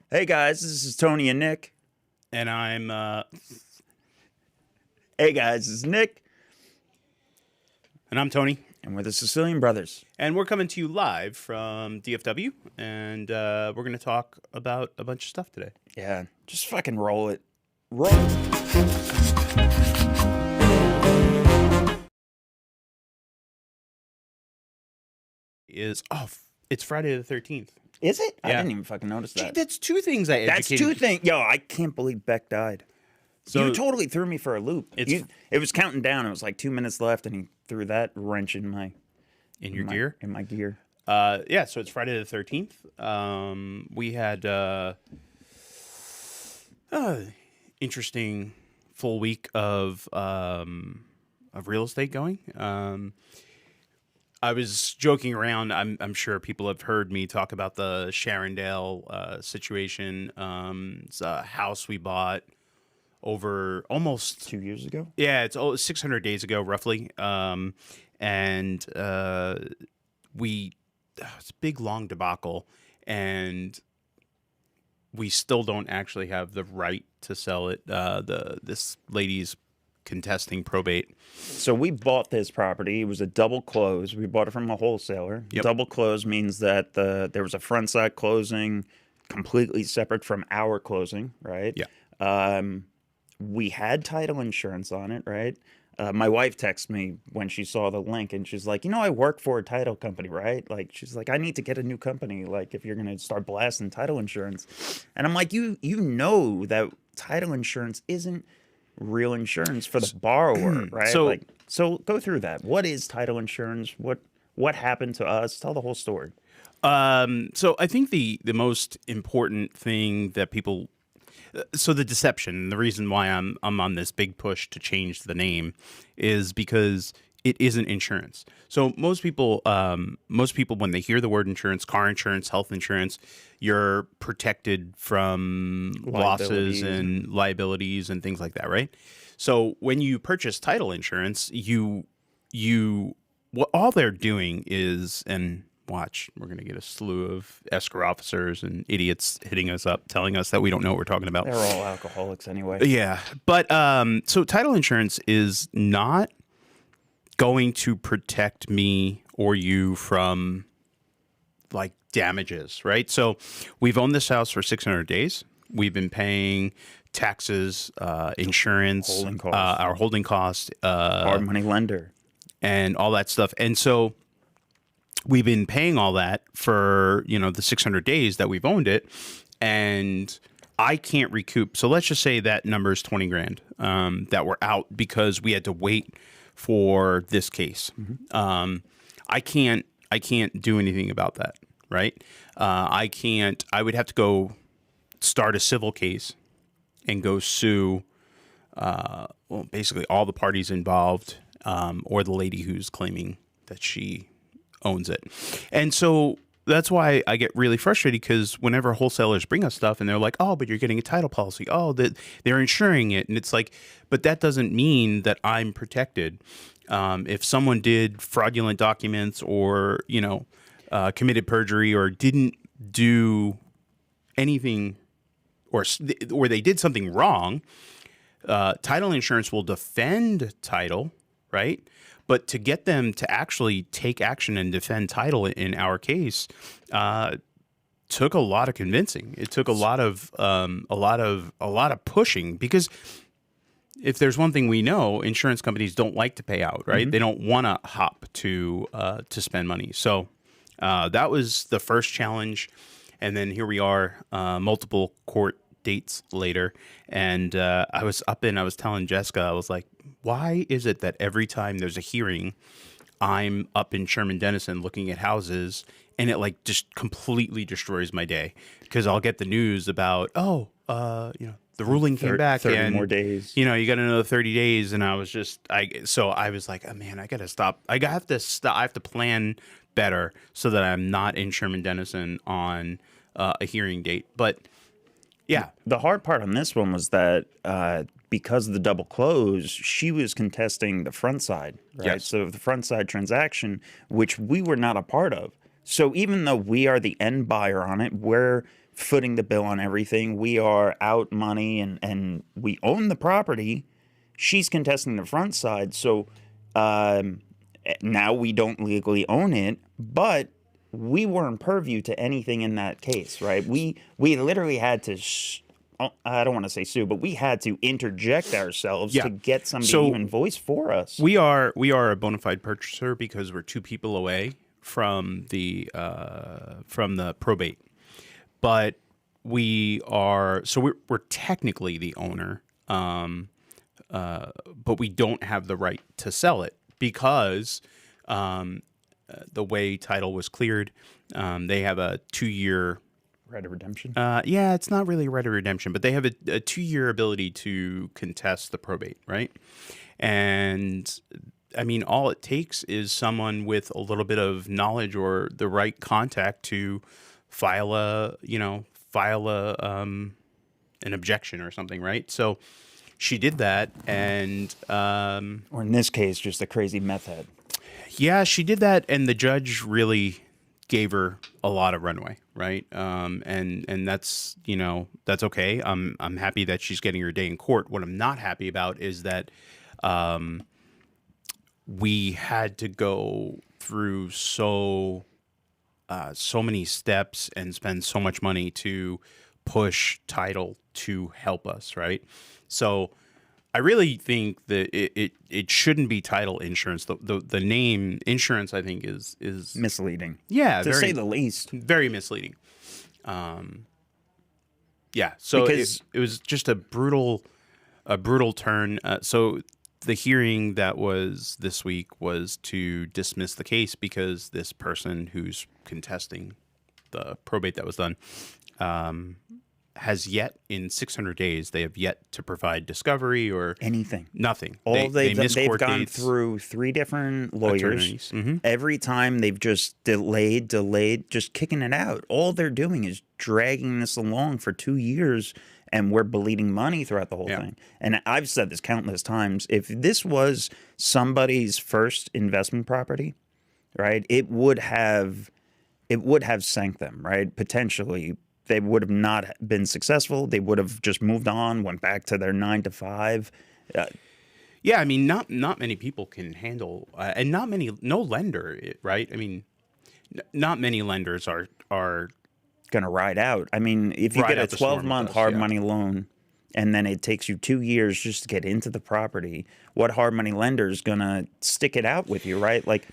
Hey guys, this is Tony and Nick. And I'm Hey guys, this is Nick, and I'm Tony, and we're the Sicilian brothers. and we're coming to you live from DFW, and we're going to talk about a bunch of stuff today. Yeah, just fucking roll it. Roll it. It's Friday the 13th. Is it? I Yeah. didn't even fucking notice Gee, that. that's two things I That's educated. two things. Yo, I can't believe Beck died. So You totally threw me for a loop. It's- It was counting down. It was like 2 minutes left, and he threw that wrench in my in your gear. In my gear. Yeah, so it's Friday the 13th. We had interesting full week of real estate going. I was joking around. I'm sure people have heard me talk about the Sharondale situation. It's a house we bought over almost 2 years ago? yeah, it's 600 days ago, roughly. And it's a big, long debacle, and we still don't actually have the right to sell it. This lady's contesting probate. So we bought this property. It was a double close. We bought it from a wholesaler. Yep. Double close means that there was a front side closing completely separate from our closing, right? Yeah. We had title insurance on it, right? My wife texted me when she saw the link, and she's like, I work for a title company, right? Like, she's like, I need to get a new company, like, if you're going to start blasting title insurance. And I'm like, you know that title insurance isn't real insurance for the borrower, right? So go through that. What is title insurance? What happened to us? Tell the whole story. So I think the most important thing that people, so the deception, the reason why I'm on this big push to change the name is because it isn't insurance. So most people when they hear the word insurance, car insurance, health insurance, you're protected from losses and liabilities and things like that, right? So when you purchase title insurance, what all they're doing is, and watch, we're going to get a slew of escrow officers and idiots hitting us up, telling us that we don't know what we're talking about. They're all alcoholics anyway. Yeah. But so title insurance is not going to protect me or you from like damages, right? So we've owned this house for 600 days. We've been paying taxes, insurance, Holding costs. our holding cost, Hard money lender. and all that stuff. And so we've been paying all that for, the 600 days that we've owned it, and I can't recoup. So let's just say that number is 20 grand that we're out because we had to wait for this case. Mm-hmm. I can't do anything about that, right? I would have to go start a civil case and go sue, basically all the parties involved, or the lady who's claiming that she owns it. And so that's why I get really frustrated, because whenever wholesalers bring us stuff and they're like, oh, but you're getting a title policy. Oh, that they're insuring it. And it's like, but that doesn't mean that I'm protected. If someone did fraudulent documents or, committed perjury or didn't do anything, or they did something wrong, title insurance will defend title, right? But to get them to actually take action and defend title in our case, took a lot of convincing. It took a lot of pushing, because if there's one thing we know, insurance companies don't like to pay out, right? Mm-hmm. They don't want to hop to spend money. So that was the first challenge, and then here we are, multiple court dates later, and I was telling Jessica, I was like, why is it that every time there's a hearing, I'm up in Sherman Denison looking at houses, and it like just completely destroys my day, because I'll get the news about, the ruling came back 30 and more days. You got another 30 days, and I was like, oh, man, I gotta stop. I have to plan better so that I'm not in Sherman Denison on a hearing date. But yeah, the hard part on this one was that because of the double close, she was contesting the front side, right? Yes. So the front side transaction, which we were not a part of. So even though we are the end buyer on it, we're footing the bill on everything. We are out money, and we own the property. She's contesting the front side. So um, now we don't legally own it, but we weren't purview to anything in that case, right? We literally had to. I don't want to say sue, but we had to interject ourselves Yeah. to get somebody So to even voice for us. We are a bona fide purchaser because we're 2 people away from the probate, but we're technically the owner, but we don't have the right to sell it because the way title was cleared, they have a 2-year. Right of redemption. Yeah, it's not really a right of redemption, but they have a 2-year ability to contest the probate, right? And I mean, all it takes is someone with a little bit of knowledge or the right contact to file an objection or something, right? So she did that, and Or in this case, just a crazy meth head. yeah, she did that, and the judge really gave her a lot of runway, right? And that's that's okay. I'm happy that she's getting her day in court. What I'm not happy about is that we had to go through so many steps and spend so much money to push title to help us, right? So I really think that it shouldn't be title insurance. The name insurance, I think, is Misleading. yeah, To very, say the least. very misleading. Yeah, so Because- it was just a brutal turn. So the hearing that was this week was to dismiss the case because this person who's contesting the probate that was done has yet, in 600 days, they have yet to provide discovery or Anything. nothing. All miss they've court gone dates, through 3 different lawyers. attorneys. Mhm. Every time they've just delayed, just kicking it out. All they're doing is dragging this along for 2 years, and we're bleeding money throughout the whole Yeah. thing. And I've said this countless times. If this was somebody's first investment property, right, it would have sank them, right? Potentially, they would have not been successful. They would have just moved on, went back to their 9 to 5. Yeah, I mean, not many people can handle, and no lender, right? I mean, not many lenders are Going to ride out. I mean, if you Ride get a out the storm with 12-month us, hard yeah. money loan and then it takes you 2 years just to get into the property, what hard money lender is going to stick it out with you, right? Like,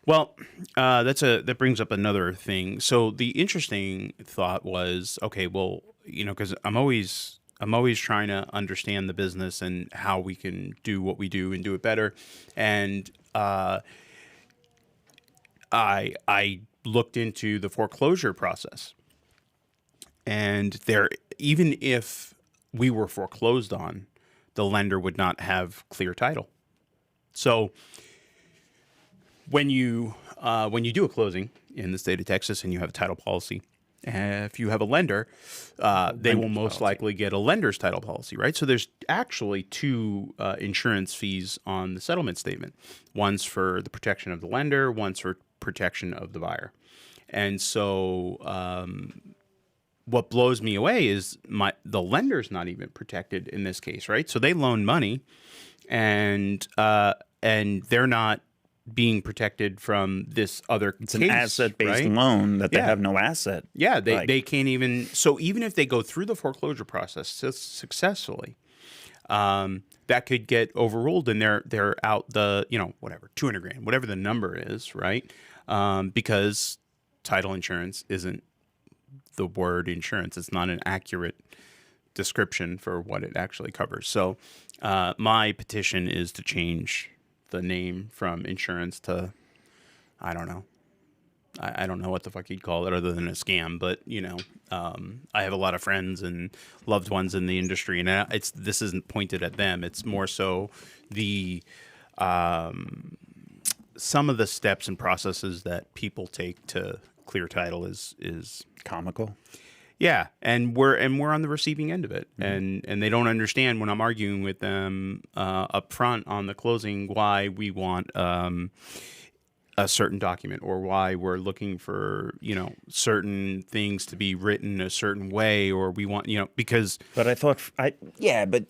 Well, that brings up another thing. So the interesting thought was, okay, well, because I'm always trying to understand the business and how we can do what we do and do it better. And I looked into the foreclosure process, and even if we were foreclosed on, the lender would not have clear title. So when you do a closing in the state of Texas and you have a title policy, if you have a lender, they will most likely get a lender's title policy, right? So there's actually 2 insurance fees on the settlement statement. One's for the protection of the lender, one's for protection of the buyer. And so what blows me away is the lender's not even protected in this case, right? So they loan money, and they're not being protected from this other it's case, an asset-based right? loan that they Yeah. have no asset. Yeah, they, Like- they can't even. So even if they go through the foreclosure process successfully, that could get overruled, and they're out the whatever $200,000, whatever the number is, right? Because title insurance isn't the word insurance; it's not an accurate description for what it actually covers. So my petition is to change the name from insurance to, I don't know. I don't know what the fuck you'd call it other than a scam, but I have a lot of friends and loved ones in the industry, and this isn't pointed at them. It's more so the some of the steps and processes that people take to clear title is Comical. yeah, and we're on the receiving end of it, and they don't understand when I'm arguing with them up front on the closing why we want a certain document, or why we're looking for, certain things to be written a certain way, or we want, because But but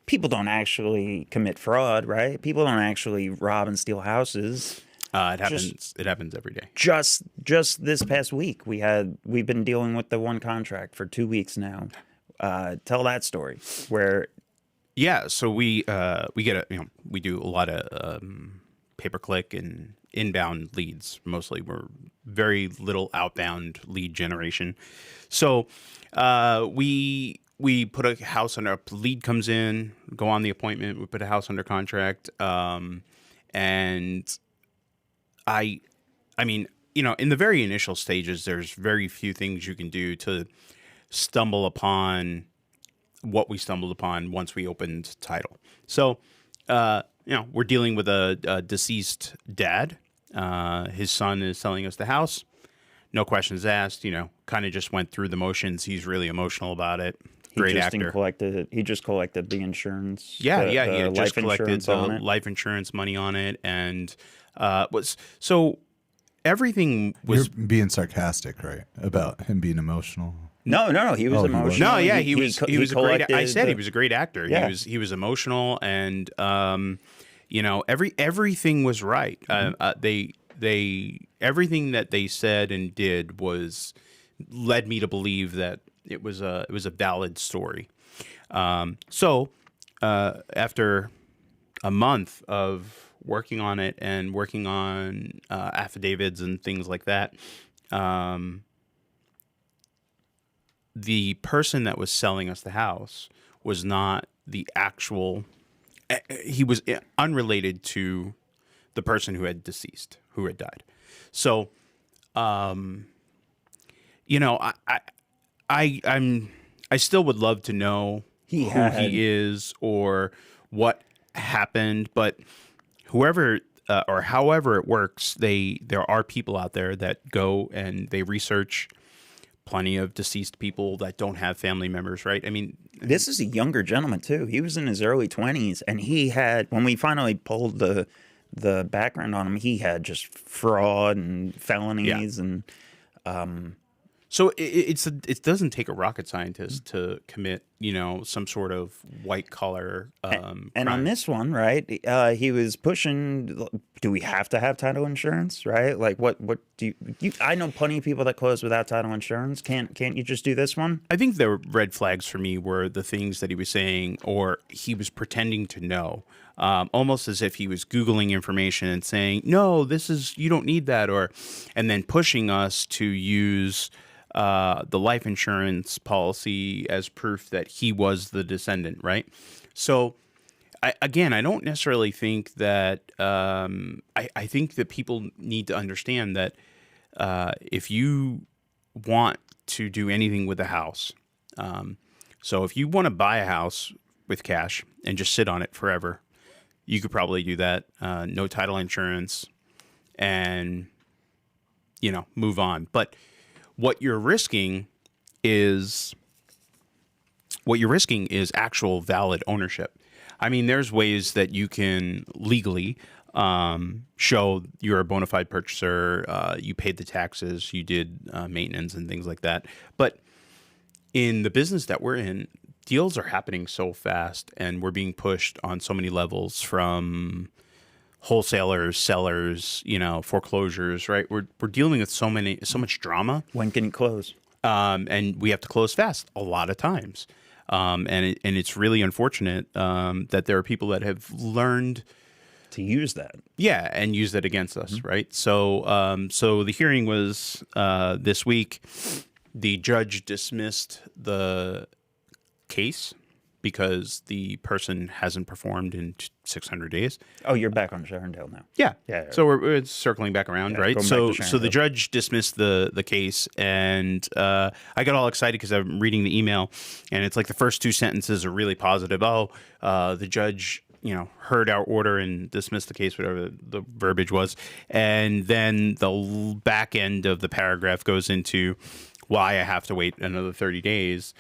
people don't actually commit fraud, right? People don't actually rob and steal houses. it Just happens. It happens every day. just this past week, we've been dealing with the one contract for 2 weeks now. Tell that story where Yeah. So we get we do a lot of pay per click and inbound leads. Mostly, we're very little outbound lead generation. So we put a house under, a lead comes in, go on the appointment, we put a house under contract, and I mean, in the very initial stages, there's very few things you can do to stumble upon what we stumbled upon once we opened title. So, we're dealing with a deceased dad. His son is selling us the house. No questions asked, kind of just went through the motions. He's really emotional about it. Great actor. He just collected the insurance. Yeah, the he had life just collected insurance the on it. life insurance money on it, and so everything You're was. being sarcastic, right? About him being emotional. No, he was Oh, he was? emotional. No, yeah, he was a great. collected I said he the- was a great actor. Yeah. He was emotional, and everything was right. They everything that they said and did led me to believe that it was a valid story. So after a month of working on it and working on affidavits and things like that, the person that was selling us the house was not the actual. He was unrelated to the person who had died. So, I still would love to know who he is or what happened, but whoever or however it works, there are people out there that go and they research plenty of deceased people that don't have family members, right? I mean, This is a younger gentleman too. He was in his early 20s, and he had, when we finally pulled the background on him, he had just fraud and felonies and so it doesn't take a rocket scientist to commit, some sort of white collar and crime. on this one, right? He was pushing. Do we have to have title insurance, right? Like, what do you? I know plenty of people that close without title insurance. Can't you just do this one? I think the red flags for me were the things that he was saying, or he was pretending to know, almost as if he was Googling information and saying, "No, you don't need that," and then pushing us to use the life insurance policy as proof that he was the descendant, right? So, I don't necessarily think that. I think that people need to understand that if you want to do anything with a house, so if you want to buy a house with cash and just sit on it forever, you could probably do that. No title insurance, and move on. But what you're risking is actual valid ownership. I mean, there's ways that you can legally show you're a bona fide purchaser, you paid the taxes, you did maintenance and things like that. But in the business that we're in, deals are happening so fast, and we're being pushed on so many levels, from wholesalers, sellers, foreclosures, right? We're dealing with so much drama. When can you close? And we have to close fast a lot of times. And it's really unfortunate that there are people that have learned To use that. yeah, and use that against us, right? So the hearing was this week. The judge dismissed the case because the person hasn't performed in 600 days. Oh, you're back on Sharondale now. Yeah. Yeah. So we're circling back around, right? going So back to so the Sharondale. judge dismissed the case, and I got all excited because I'm reading the email, and it's like the first two sentences are really positive. Oh, the judge, heard our order and dismissed the case, whatever the verbiage was, and then the back end of the paragraph goes into why I have to wait another 30 days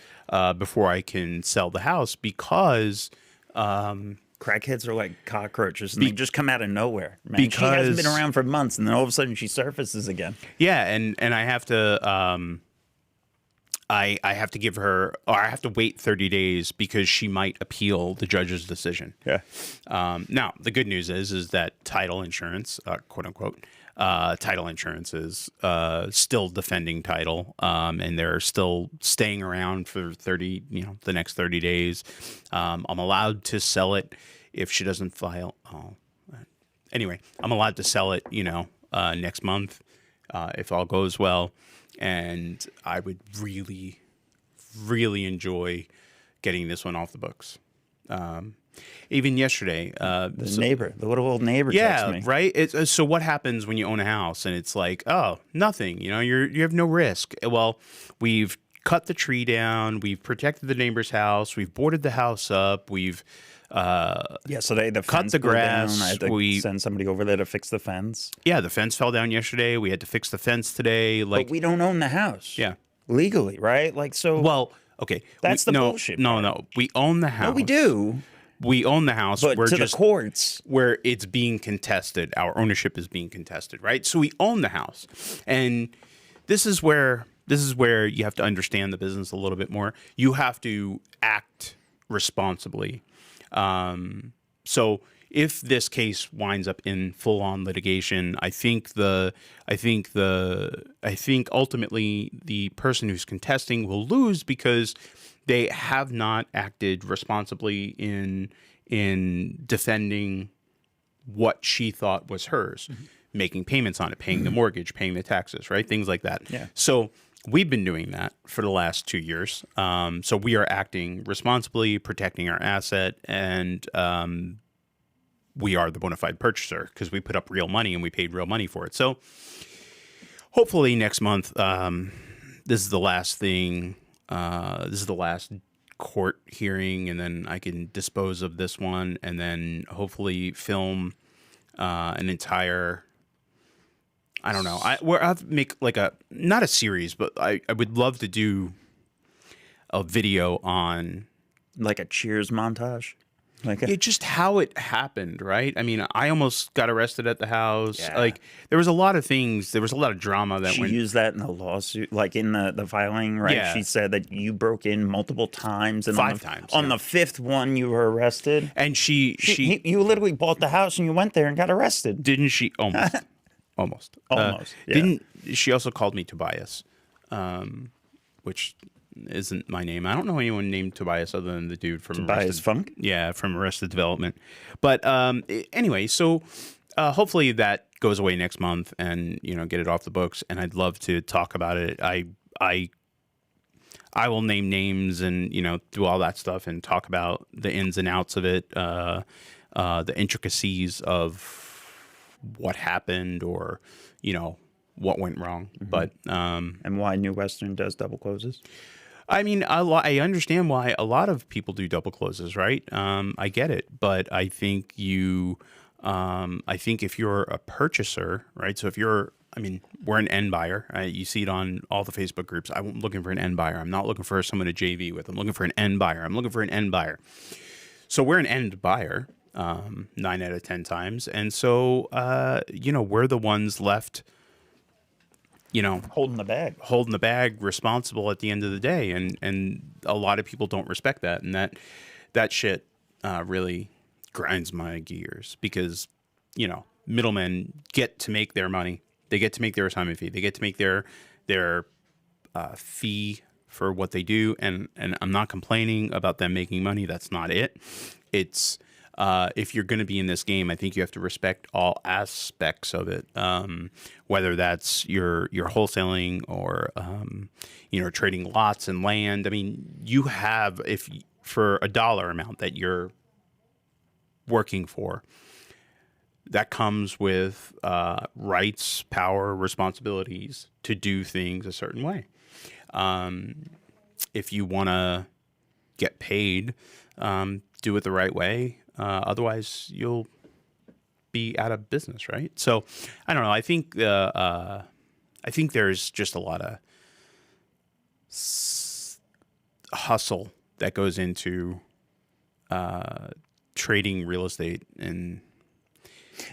before I can sell the house, because Crackheads are like cockroaches, and they just come out of nowhere. Man, she because hasn't been around for months, and then all of a sudden she surfaces again. yeah, and I have to I have to give her, or I have to wait 30 days because she might appeal the judge's decision. Yeah. Now, the good news is that title insurance, quote unquote, title insurance is still defending title, and they're still staying around for the next 30 days. I'm allowed to sell it if she doesn't file. Anyway, I'm allowed to sell it, next month, if all goes well. And I would really, really enjoy getting this one off the books. Even yesterday, The little old neighbor texted me. right. So what happens when you own a house and it's like, oh, nothing, you have no risk. Well, we've cut the tree down. We've protected the neighbor's house. We've boarded the house up. We've, Yesterday, the cut fence the blew down. grass. I had to send somebody over there to fix the fence. Yeah, the fence fell down yesterday. We had to fix the fence today. But we don't own the house. Yeah. Legally, right? Like, so. Well, okay. That's the bullshit No, part. no. We own the house. No, we do. We own the house. But We're to just the courts. where it's being contested. Our ownership is being contested, right? So we own the house. And this is where you have to understand the business a little bit more. You have to act responsibly. So if this case winds up in full-on litigation, I think ultimately the person who's contesting will lose because they have not acted responsibly in defending what she thought was hers, making payments on it, paying the mortgage, paying the taxes, right? Things like that. Yeah. So we've been doing that for the last 2 years. So we are acting responsibly, protecting our asset, and we are the bona fide purchaser because we put up real money and we paid real money for it. So hopefully next month, this is the last thing. This is the last court hearing, and then I can dispose of this one, and then hopefully film an entire. I don't know. I'll have to make like not a series, but I would love to do a video on Like a Cheers montage. Like just how it happened, right? I mean, I almost got arrested at the house. Yeah. Like there was a lot of things. There was a lot of drama that she went. used that in the lawsuit, like in the filing, right? Yeah. She said that you broke in multiple times, and 5 times. on the fifth one you were arrested. And You literally bought the house and you went there and got arrested. didn't she almost almost Yeah. didn't she also called me Tobias, which isn't my name. I don't know anyone named Tobias other than the dude from Tobias Funk? Yeah, from Arrested Development. But anyway, so hopefully that goes away next month, and get it off the books. And I'd love to talk about it. I will name names and do all that stuff and talk about the ins and outs of it, the intricacies of what happened or what went wrong. Mm-hmm. But And why New Western does double closes. I mean, I understand why a lot of people do double closes, right? I get it, but I think I think if you're a purchaser, right? So if we're an end buyer. Right? You see it on all the Facebook groups. I'm looking for an end buyer. I'm not looking for someone to JV with. I'm looking for an end buyer. I'm looking for an end buyer. So we're an end buyer 9 out of 10 times, and so we're the ones left. Holding the bag. Responsible at the end of the day, and a lot of people don't respect that, and that shit really grinds my gears because middlemen get to make their money, they get to make their assignment fee, they get to make their fee for what they do, and I'm not complaining about them making money. That's not it. It's if you're going to be in this game, I think you have to respect all aspects of it, whether that's your wholesaling or trading lots and land. I mean, you have for a dollar amount that you're working for, that comes with rights, power, responsibilities to do things a certain way. If you want to get paid, do it the right way. Otherwise, you'll be out of business, right? So, I don't know. I think there's just a lot of hustle that goes into trading real estate, and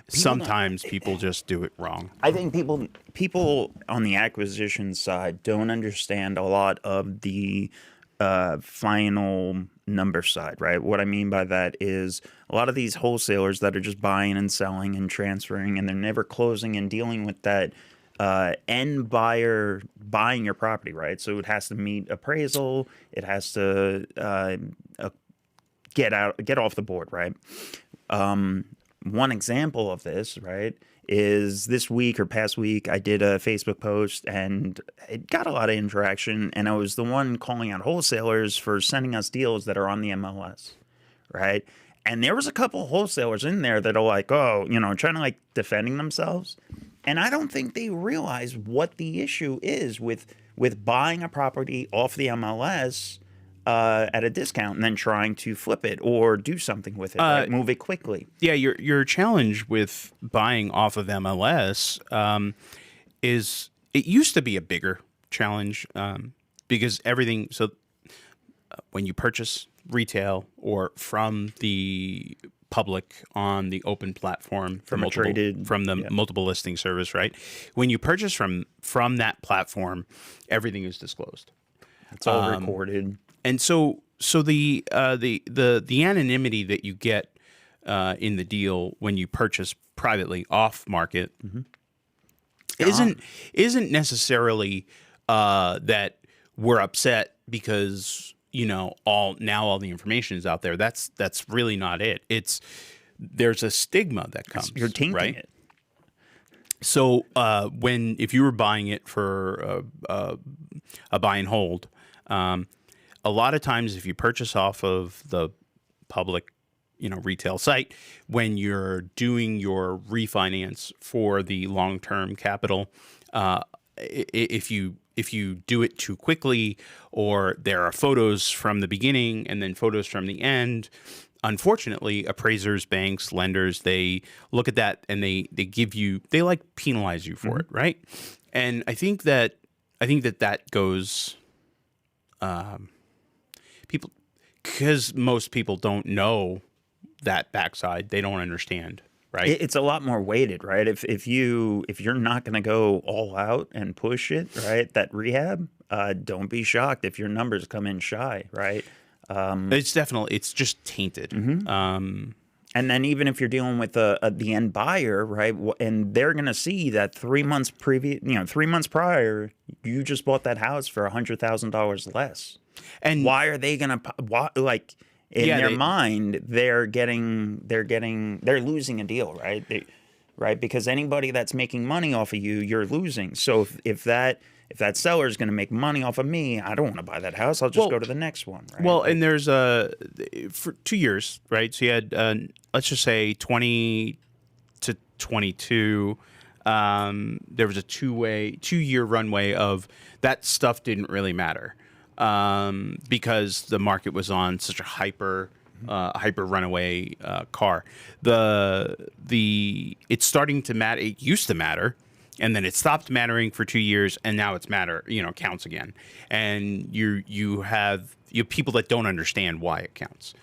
sometimes people just do it wrong. I think people on the acquisition side don't understand a lot of the final number side, right? What I mean by that is a lot of these wholesalers that are just buying and selling and transferring, and they're never closing and dealing with that end buyer buying your property, right? So it has to meet appraisal, it has to get off the board, right? One example of this, right, is this week or past week, I did a Facebook post and it got a lot of interaction. And I was the one calling out wholesalers for sending us deals that are on the MLS, right? And there was a couple of wholesalers in there that are like, oh, trying to like defending themselves. And I don't think they realize what the issue is with buying a property off the MLS at a discount and then trying to flip it or do something with it, right? Move it quickly. Yeah, your challenge with buying off of MLS is it used to be a bigger challenge because everything. So when you purchase retail or from the public on the open platform from the multiple listing service, right? When you purchase from that platform, everything is disclosed. It's all recorded. And so the anonymity that you get in the deal when you purchase privately off market isn't necessarily that we're upset because all the information is out there. That's really not it. There's a stigma that comes. You're tainting right? it. So if you were buying it for a buy and hold. A lot of times, if you purchase off of the public, retail site, when you're doing your refinance for the long-term capital, if you do it too quickly, or there are photos from the beginning and then photos from the end, unfortunately, appraisers, banks, lenders, they look at that and they penalize you for it, right? And I think that goes. People, because most people don't know that backside, they don't understand, right? It's a lot more weighted, right? If you're not going to go all out and push it, right? That rehab, don't be shocked if your numbers come in shy, right? It's just tainted. And then even if you're dealing with the end buyer, right, and they're going to see that 3 months prior, you just bought that house for $100,000 less. And why are they going to like in their mind they're losing a deal, right? Right, because anybody that's making money off of you, you're losing. So if that seller is going to make money off of me, I don't want to buy that house. I'll just go to the next one. Right? Well, and there's for 2 years, right? So you had let's just say 20 to 22. There was a 2-year runway of that stuff didn't really matter because the market was on such a hyper runaway car. It's starting to matter. It used to matter. And then it stopped mattering for 2 years, and now it's counts again. And you have people that don't understand why it counts.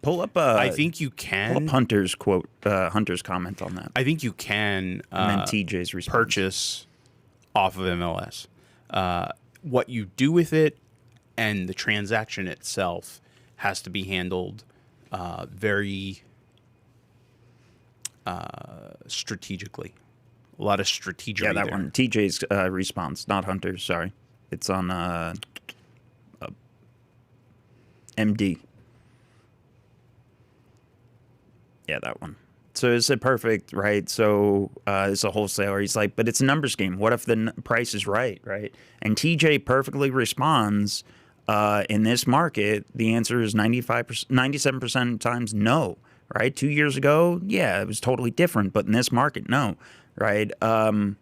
Pull up. I think you can pull up Hunter's quote. Hunter's comment on that. I think you can. And then TJ's response. Purchase off of MLS. What you do with it and the transaction itself has to be handled very strategically. A lot of strategy. Yeah, that one. TJ's response, not Hunter's. Sorry, it's on MD. Yeah, that one. So it's a perfect, right? So it's a wholesaler. He's like, but it's a numbers game. What if the price is right, right? And TJ perfectly responds, in this market, the answer is 97% times no, right? 2 years ago, yeah, it was totally different. But in this market, no, right? A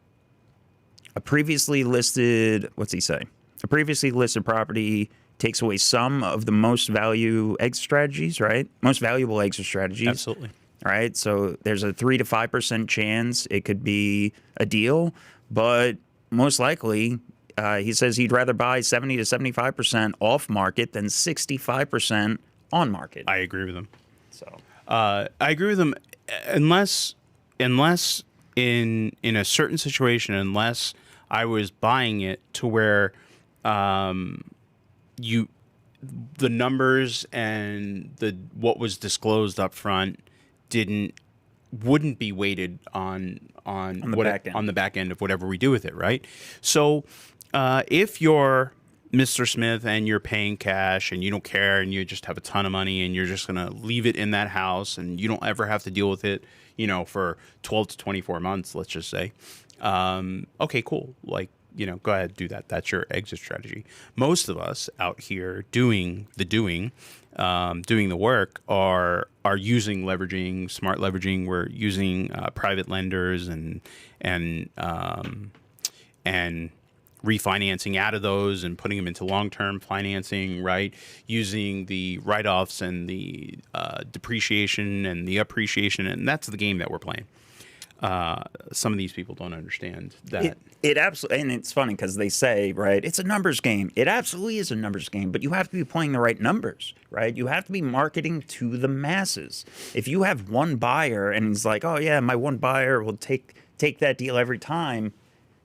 previously listed, what's he say? A previously listed property takes away some of the most value exit strategies, right? Most valuable exit strategies. Absolutely. Right, so there's a 3 to 5% chance it could be a deal, but most likely, he says he'd rather buy 70 to 75% off market than 65% on market. I agree with him. So I agree with them, unless in a certain situation, unless I was buying it to where you the numbers and the what was disclosed up front wouldn't be weighted on the back end. on the back end of whatever we do with it, right? So if you're Mr. Smith and you're paying cash and you don't care and you just have a ton of money and you're just going to leave it in that house and you don't ever have to deal with it, you know, for 12 to 24 months, let's just say. Okay, cool. Like, you know, go ahead, do that. That's your exit strategy. Most of us out here doing the work are using leveraging, smart leveraging. We're using private lenders and refinancing out of those and putting them into long-term financing, right? Using the write-offs and the depreciation and the appreciation, and that's the game that we're playing. Some of these people don't understand that. It absolutely, and it's funny because they say, right, it's a numbers game. It absolutely is a numbers game, but you have to be playing the right numbers, right? You have to be marketing to the masses. If you have one buyer and he's like, oh yeah, my one buyer will take that deal every time,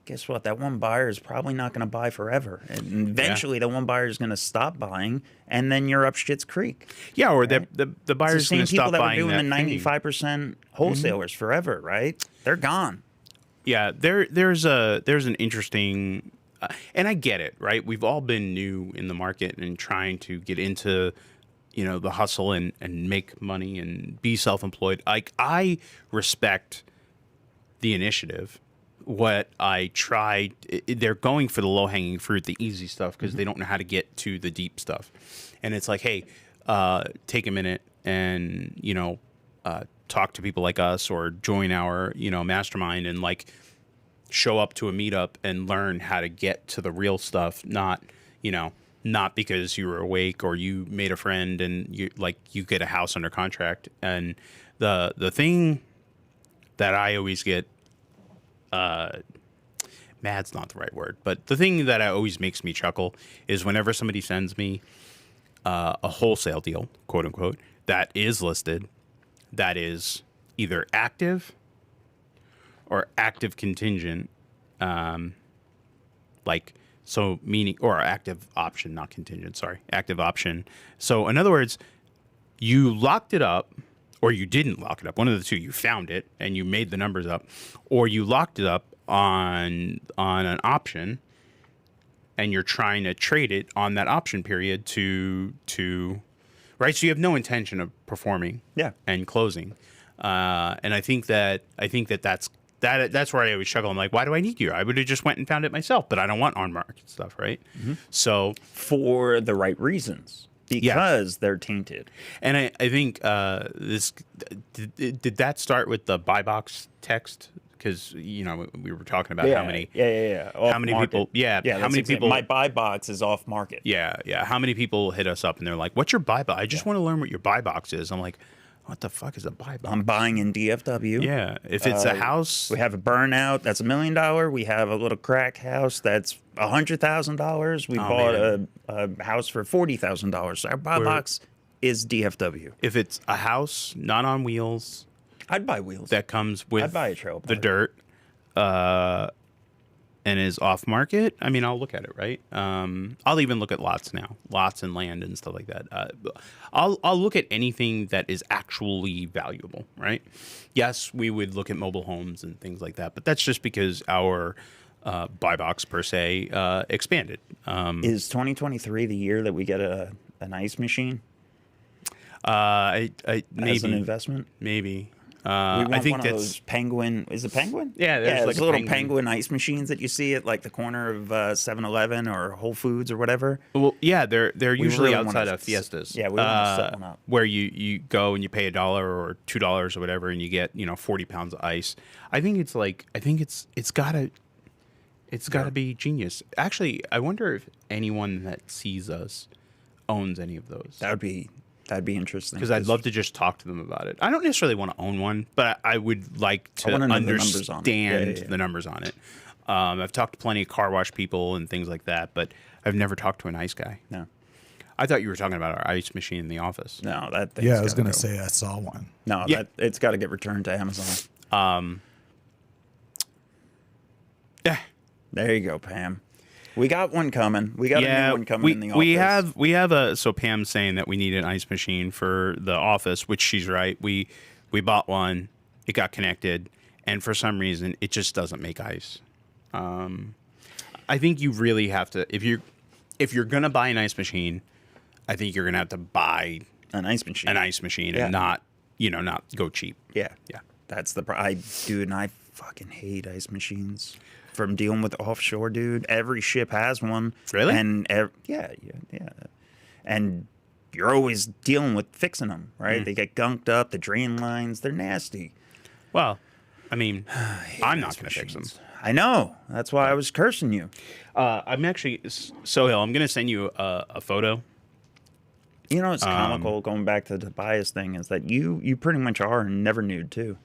guess what? That one buyer is probably not going to buy forever. And eventually that one buyer is going to stop buying, and then you're up shit's creek. Yeah, or right? the buyer's going to stop buying. People that were doing the thing. 95% wholesalers forever, right? They're gone. Yeah, there's an interesting, and I get it, right? We've all been new in the market and trying to get into, you know, the hustle and make money and be self-employed. Like, I respect the initiative. What I tried, they're going for the low-hanging fruit, the easy stuff, because they don't know how to get to the deep stuff. And it's like, hey, take a minute and, you know, talk to people like us or join our, you know, mastermind and like show up to a meetup and learn how to get to the real stuff, not because you were awake or you made a friend and you get a house under contract. And the thing that I always get, mad's not the right word, but the thing that always makes me chuckle is whenever somebody sends me a wholesale deal, quote unquote, that is listed, that is either active or active contingent, or active option, not contingent, sorry, active option. So in other words, you locked it up or you didn't lock it up. One of the two, you found it and you made the numbers up, or you locked it up on an option and you're trying to trade it on that option period to right. So you have no intention of performing and closing. And I think that's where I always struggle. I'm like, why do I need you? I would have just went and found it myself, but I don't want on market stuff. Right. Mm-hmm. So for the right reasons. Because they're tainted. And I think did that start with the buy box text? Because, you know, we were talking about how many how many people how many people my buy box is off market. How many people hit us up and they're like, what's your buy box? I just want to learn what your buy box is. I'm like, what the fuck is a buy box? I'm buying in DFW. Yeah. If it's a house. We have a burnout that's $1 million. We have a little crack house that's $100,000. We bought a house for $40,000. So our buy box is DFW. If it's a house not on wheels. I'd buy wheels. That comes with I'd buy a trail the dirt and is off market. I mean, I'll look at it, right? I'll even look at lots now, lots and land and stuff like that. I'll look at anything that is actually valuable, right? Yes, we would look at mobile homes and things like that, but that's just because our buy box per se expanded. Is 2023 the year that we get an ice machine? Maybe as an investment, maybe. I think that's those penguin. Is it penguin? Yeah, there's like a little penguin ice machines that you see at like the corner of 7-Eleven or Whole Foods or whatever. Well, yeah, they're usually outside of Fiestas. Yeah, we want to set one up where you go and you pay $1 or $2 or whatever, and you get 40 pounds of ice. I think it's gotta be genius. Actually, I wonder if anyone that sees us owns any of those. That'd be interesting. Because I'd love to just talk to them about it. I don't necessarily want to own one, but I would like to understand the numbers on it. I've talked to plenty of car wash people and things like that, but I've never talked to a nice guy. No. I thought you were talking about our ice machine in the office. No, that thing's Yeah, I was gotta gonna go. say I saw one. No, Yeah. it's got to get returned to Amazon. Yeah. There you go, Pam. We got one coming. We got a new one coming in the office. we have a so Pam's saying that we need an ice machine for the office, which she's right. We bought one, it got connected, and for some reason it just doesn't make ice. I think you really have to if you're gonna buy an ice machine, I think you're gonna have to buy an ice machine. and not not go cheap. Yeah. Yeah. That's the dude, and I fucking hate ice machines. From dealing with offshore, dude. Every ship has one. Really? And yeah. And you're always dealing with fixing them, right? They get gunked up, the drain lines, they're nasty. Well, I mean, I'm not ice gonna fix them. machines. I know. That's why I was cursing you. I'm actually Sohail. I'm gonna send you a photo. You know, it's comical going back to the Tobias thing is that you pretty much are never nude too.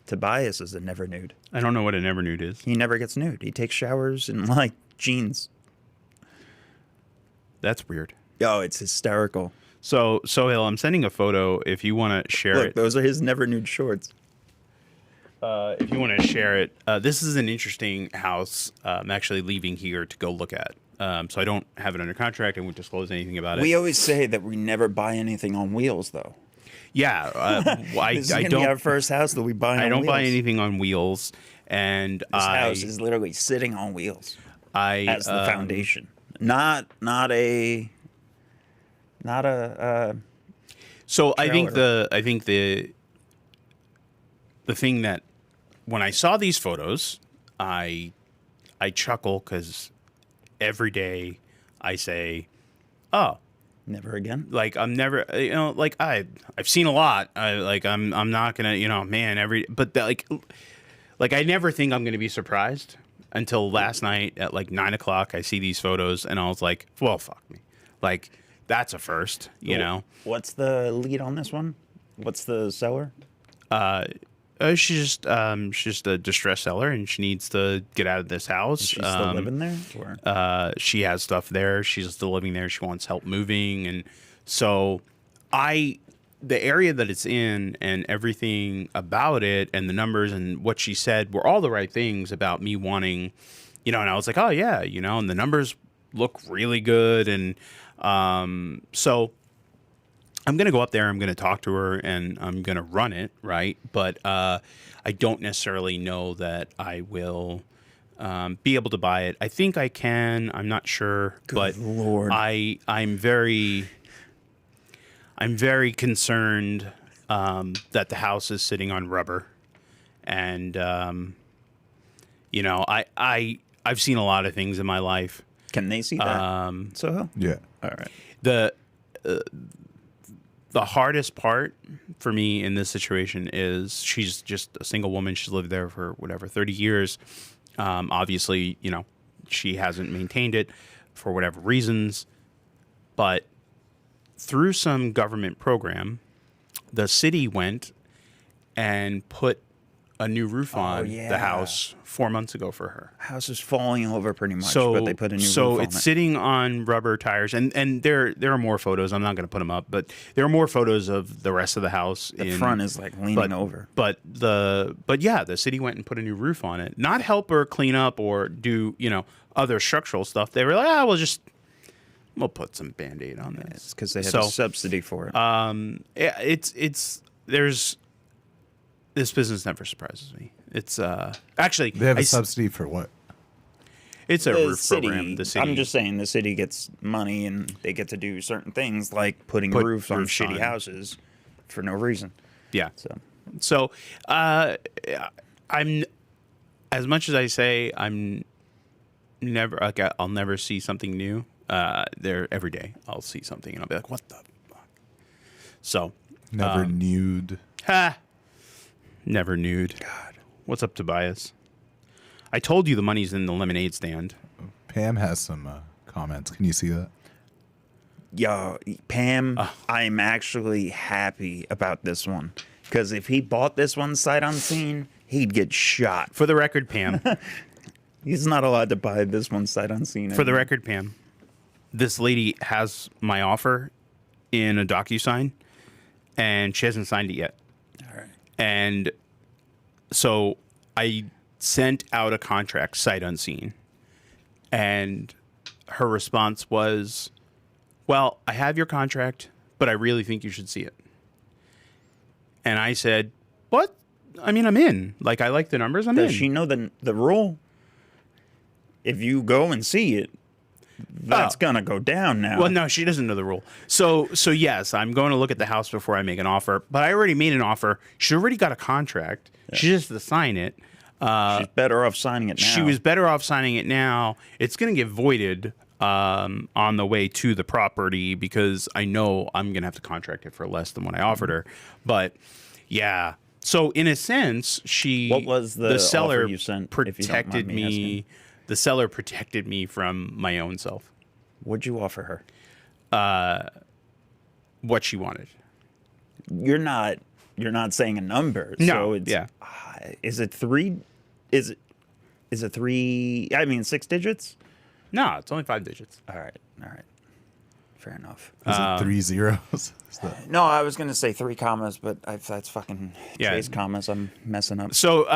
Tobias is a never nude. I don't know what a never nude is. He never gets nude. He takes showers in like jeans. That's weird. Oh, it's hysterical. So Sohail, I'm sending a photo if you want to share Look, it. those are his never nude shorts. If you want to share it, this is an interesting house. I'm actually leaving here to go look at. So I don't have it under contract. I won't disclose anything about it. We always say that we never buy anything on wheels, though. Yeah, I This is gonna be our first house that we buy on wheels. I don't buy anything on wheels, and This house is literally sitting on wheels as the foundation, not a. So I think trailer. the thing that when I saw these photos, I chuckle because every day I say, "Oh, Never again. like I'm never, like I've seen a lot. I'm not gonna, man, like I never think I'm gonna be surprised until last night at like 9 o'clock. I see these photos and I was like, well, fuck me, like that's a first, What's the lead on this one? What's the seller? She's just a distressed seller and she needs to get out of this house. She's still living there? Or? She has stuff there. She's still living there. She wants help moving. And so the area that it's in and everything about it and the numbers and what she said were all the right things about me wanting, and I was like, oh yeah, and the numbers look really good. And so I'm going to go up there, I'm going to talk to her, and I'm going to run it, right? But I don't necessarily know that I will be able to buy it. I think I can. I'm not sure. But Lord. I'm very concerned that the house is sitting on rubber. And, I've seen a lot of things in my life. Can they see that? So Yeah. all right. The hardest part for me in this situation is she's just a single woman. She's lived there for 30 years. Obviously, she hasn't maintained it for whatever reasons. But through some government program, the city went and put a new roof on yeah. the house 4 months ago for her. House is falling over pretty much, So, but they put a new roof so on it's it. sitting on rubber tires, and there are more photos. I'm not going to put them up, but there are more photos of the rest of the house. The front is like leaning over. But yeah, the city went and put a new roof on it. Not help her clean up or do other structural stuff. They were like, we'll put some Band-Aid on this. It's because they have a subsidy for it. This business never surprises me. It's actually They have a subsidy for what? It's a The roof city, program. The city. I'm just saying the city gets money and they get to do certain things like putting roofs on roofs shitty on. howses for no reason. Yeah. So I'm as much as I say I'm never like I'll never see something new. There every day I'll see something and I'll be like, what the fuck? So Never nude. Never nude. God, what's up, Tobias? I told you the money's in the lemonade stand. Pam has some comments. Can you see that? Yo, Pam, I'm actually happy about this one because if he bought this one sight unseen, he'd get shot. For the record, Pam. He's not allowed to buy this one sight unseen. For the record, Pam. this lady has my offer in a DocuSign, and she hasn't signed it yet. All right. And so I sent out a contract sight unseen, and her response was, well, I have your contract, but I really think you should see it. And I said, what? I mean, I'm in. Like, I like the numbers. I'm in. Does she know the rule? If you go and see it, that's gonna go down now. Well, no, she doesn't know the rule. So yes, I'm going to look at the house before I make an offer. But I already made an offer. She already got a contract. Yeah. She just has to sign it. She's better off signing it now. She was better off signing it now. It's going to get voided on the way to the property because I know I'm going to have to contract it for less than what I offered her. But yeah, so in a sense, what was the seller offer you sent, protected me. The seller protected me from my own self. What'd you offer her? What she wanted. You're not saying a number. No. So it's, yeah. Is it three? Is it three? I mean, 6 digits? No, it's only 5 digits. All right. Fair enough. Is it 3 zeros? No, I was gonna say 3 commas, but that's fucking Chase commas. I'm messing up. So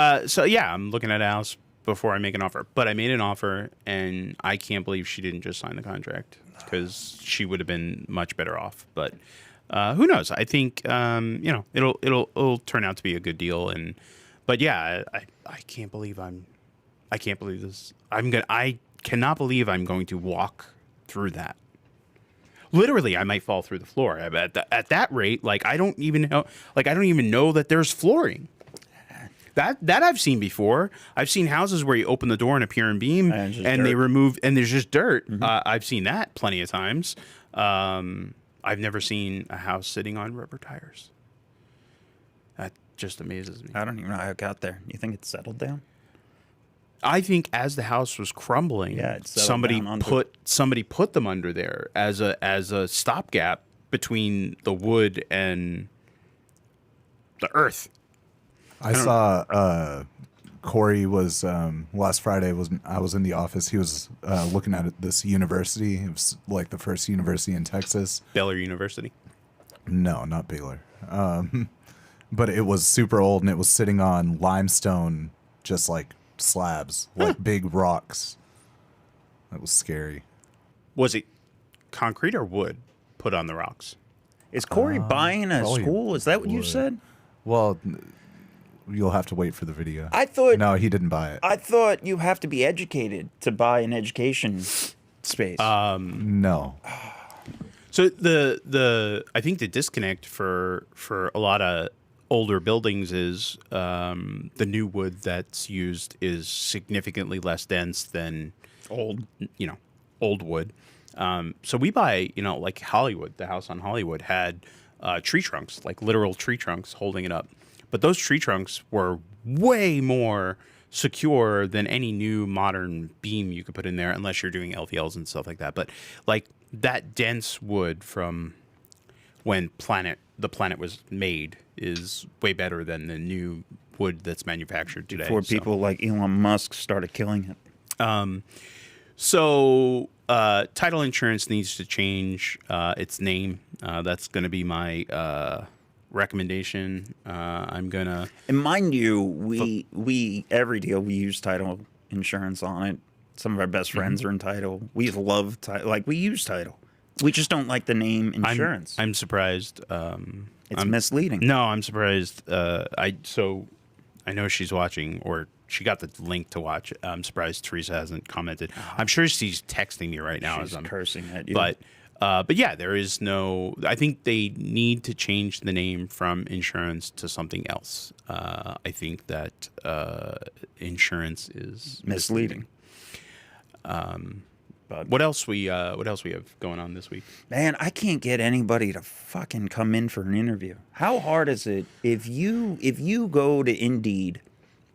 yeah, I'm looking at a house before I make an offer. But I made an offer, and I can't believe she didn't just sign the contract because she would have been much better off. But who knows? I think it'll turn out to be a good deal. But yeah, I can't believe I can't believe this. I cannot believe I'm going to walk through that. Literally, I might fall through the floor. At that rate, like I don't even know that there's flooring. That I've seen before. I've seen houses where you open the door in a pier and beam, and they remove, and there's just dirt. Mm-hmm. I've seen that plenty of times. I've never seen a house sitting on rubber tires. That just amazes me. I don't even know how it got there. You think it's settled down? I think as the house was crumbling, somebody put them under there as a stopgap between the wood and the earth. I saw Corey was last Friday. I was in the office. He was looking at this university. It was like the first university in Texas. Baylor University. No, not Baylor. But it was super old, and it was sitting on limestone, just like slabs, like big rocks. That was scary. Was it concrete or wood put on the rocks? Is Corey buying a school? Is that what you said? Well, you'll have to wait for the video. I thought... No, he didn't buy it. I thought you have to be educated to buy an education space. No. So I think the disconnect for a lot of older buildings is the new wood that's used is significantly less dense than old wood. So we buy, like Hollywood, the house on Hollywood had tree trunks, like literal tree trunks holding it up. But those tree trunks were way more secure than any new modern beam you could put in there, unless you're doing LVLs and stuff like that. But like that dense wood from when the planet was made is way better than the new wood that's manufactured today. Before people like Elon Musk started killing it. So title insurance needs to change its name. That's going to be my recommendation. I'm gonna, and mind you, we every deal we use title insurance on it. Some of our best friends are in title. We love title, like we use title. We just don't like the name insurance. I'm surprised. It's misleading. No, I'm surprised. I know she's watching, or she got the link to watch. I'm surprised Teresa hasn't commented. I'm sure she's texting me right now as I'm cursing at you. But yeah, there is no. I think they need to change the name from insurance to something else. I think that insurance is misleading. But what else we have going on this week? Man, I can't get anybody to fucking come in for an interview. How hard is it if you go to Indeed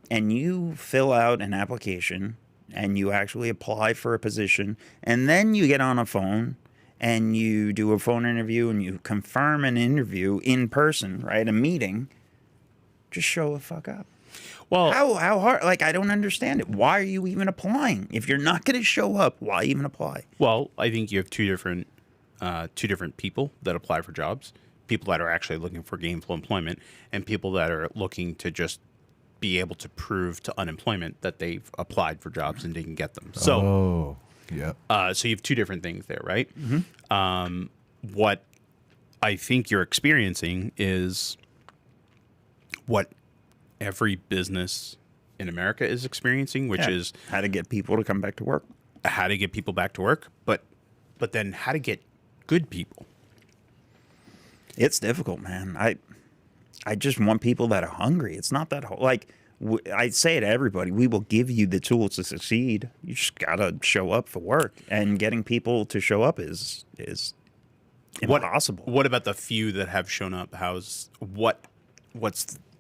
and you fill out an application and you actually apply for a position, and then you get on a phone and you do a phone interview and you confirm an interview in person, right? A meeting. Just show the fuck up. Well, How hard? Like, I don't understand it. Why are you even applying? If you're not going to show up, why even apply? well, I think you have two different people that apply for jobs. People that are actually looking for gainful employment, and people that are looking to just be able to prove to unemployment that they've applied for jobs and didn't get them. So, Oh, yep. so you have two different things there, right? What I think you're experiencing is what every business in America is experiencing, which Yeah. is How to get people to come back to work. how to get people back to work, but then how to get good people. It's difficult, man. I just want people that are hungry. It's not that like I say to everybody, we will give you the tools to succeed. You just gotta show up for work, and getting people to show up is impossible. What about the few that have shown up? What's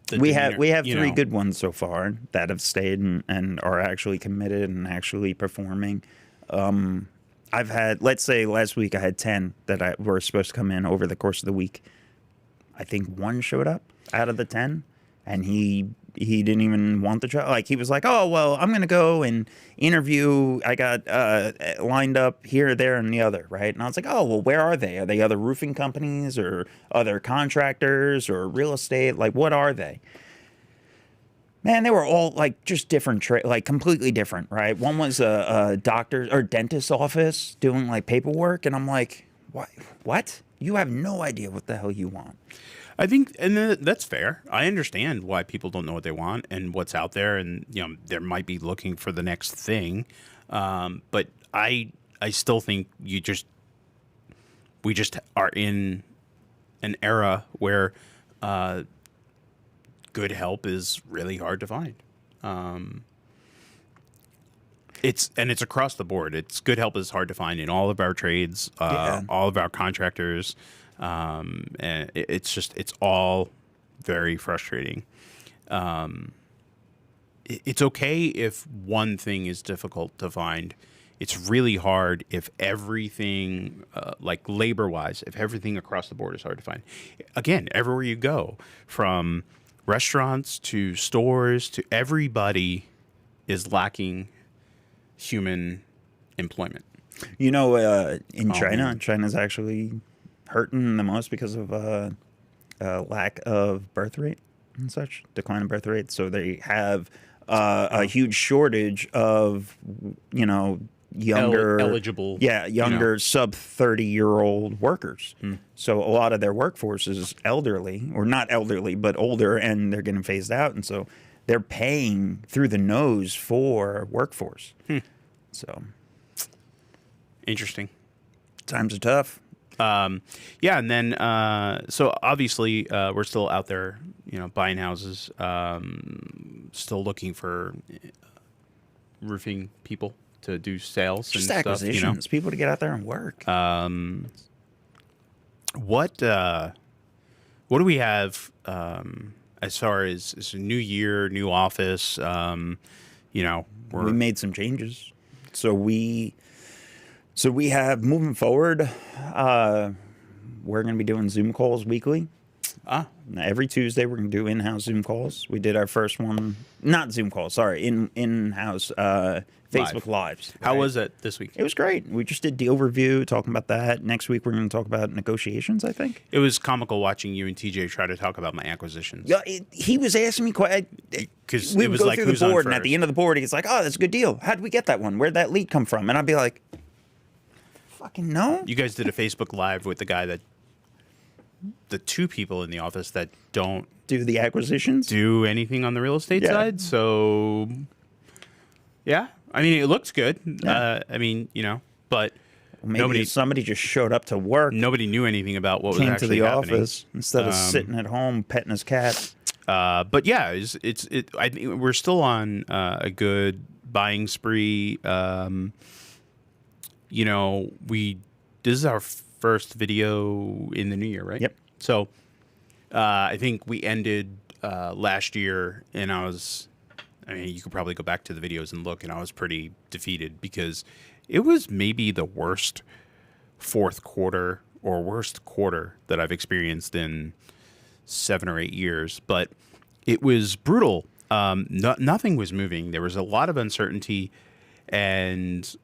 the We demeanor, have you three know? good ones so far that have stayed and are actually committed and actually performing. I've had, let's say last week I had 10 that were supposed to come in over the course of the week. I think one showed up out of the 10, and he didn't even want the job. Like, he was like, oh, well, I'm going to go and interview. I got lined up here, there, and the other, right? And I was like, oh, well, where are they? Are they other roofing companies or other contractors or real estate? Like, what are they? Man, they were all like just different, like completely different, right? One was a doctor or dentist's office doing like paperwork, and I'm like, what? What? You have no idea what the hell you want. I think, and that's fair. I understand why people don't know what they want and what's out there, and there might be looking for the next thing. But I still think we just are in an era where good help is really hard to find. It's across the board. It's good help is hard to find in all of our trades, all of our contractors. And it's all very frustrating. It's okay if one thing is difficult to find. It's really hard if everything, like labor-wise, if everything across the board is hard to find. Again, everywhere you go, from restaurants to stores to everybody is lacking human employment. You know, in China, man. China's actually hurting the most because of lack of birth rate and such, decline in birth rate. So they have a huge shortage of, younger eligible, younger sub 30-year-old workers. So a lot of their workforce is elderly, or not elderly, but older, and they're getting phased out, and so they're paying through the nose for workforce. So Interesting. times are tough. Yeah, and then so obviously we're still out there, buying houses, still looking for roofing people to do sales Just and acquisitions, people to get out there and work. What do we have as far as it's a new year, new office? We made some changes. So we have, moving forward, we're going to be doing Zoom calls weekly. Every Tuesday, we're going to do in-house Zoom calls. We did our first one, not Zoom calls, sorry, in-house Facebook Lives. How right? was it this week? It was great. We just did deal review, talking about that. Next week, we're going to talk about negotiations, I think. It was comical watching you and TJ try to talk about my acquisitions. Yeah, he was asking me quite. Because We it would was go like, through the who's on board, and at first? the end of the board, he's like, "Oh, that's a good deal. How did we get that one? Where'd that lead come from?" And I'd be like, "Fucking no." You guys did a Facebook Live with the two people in the office that don't Do the acquisitions. do anything on the real estate Yeah. side. So, yeah, I mean, it looks good. Yeah. But Maybe somebody just showed up to work, nobody knew anything about what was came to actually the happening. office instead of sitting at home petting his cat. But yeah, I think we're still on a good buying spree. This is our first video in the new year, right? Yep. So I think we ended last year, and you could probably go back to the videos and look, and I was pretty defeated because it was maybe the worst fourth quarter or worst quarter that I've experienced in 7 or 8 years. But it was brutal nothing was moving. There was a lot of uncertainty, and